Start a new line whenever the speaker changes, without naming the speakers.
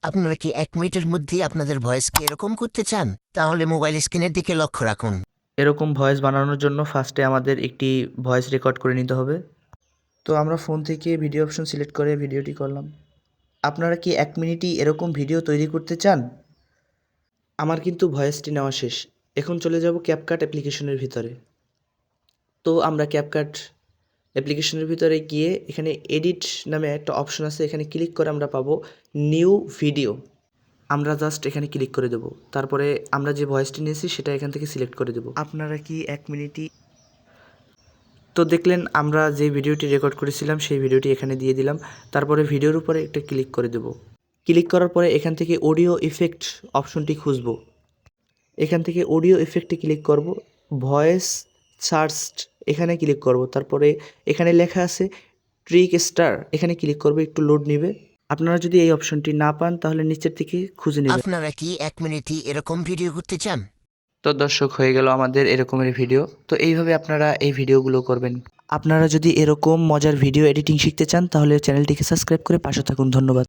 আপনারা কি 1 মিনিটের মধ্যেই আপনাদের ভয়েসকে এরকম করতে চান? তাহলে মোবাইল স্ক্রিনের দিকে লক্ষ্য রাখুন।
এরকম ভয়েস বানানোর জন্য ফার্স্টে আমাদের একটি ভয়েস রেকর্ড করে নিতে হবে। তো আমরা ফোন থেকে ভিডিও অপশন সিলেক্ট করে ভিডিওটি করলাম। আপনারা কি 1 মিনিটই এরকম ভিডিও তৈরি করতে চান? আমার কিন্তু ভয়েসটি নেওয়া শেষ। এখন চলে যাব ক্যাপকাট অ্যাপ্লিকেশনের ভিতরে। তো আমরা ক্যাপকাট অ্যাপ্লিকেশনের ভিতরে গিয়ে এখানে এডিট নামে একটা অপশন আছে, এখানে ক্লিক করে আমরা পাবো নিউ ভিডিও। আমরা জাস্ট এখানে ক্লিক করে দেবো। তারপরে আমরা যে ভয়েসটি নিয়েছি সেটা এখান থেকে সিলেক্ট করে দেবো। আপনারা কি 1 মিনিটই তো দেখলেন আমরা যে ভিডিওটি রেকর্ড করেছিলাম সেই ভিডিওটি এখানে দিয়ে দিলাম। তারপরে ভিডিওর উপরে একটা ক্লিক করে দেব। ক্লিক করার পরে এখান থেকে অডিও ইফেক্ট অপশনটি খুঁজব। এখান থেকে অডিও ইফেক্টে ক্লিক করব, ভয়েস সার্চড এখানে ক্লিক করব। তারপরে এখানে লেখা আছে ট্রিক স্টার, এখানে ক্লিক করব, একটু লোড নেবে। আপনারা যদি এই অপশনটি না পান তাহলে নিচের থেকে খুঁজে নেবেন।
আপনারা কি 1 মিনিটই এরকম ভিডিও করতে চান?
তো দর্শক, হয়ে গেল আমাদের এরকমের ভিডিও। তো এইভাবে আপনারা এই ভিডিওগুলো করবেন। আপনারা যদি এরকম মজার ভিডিও এডিটিং শিখতে চান তাহলে চ্যানেলটিকে সাবস্ক্রাইব করে পাশে থাকুন। ধন্যবাদ।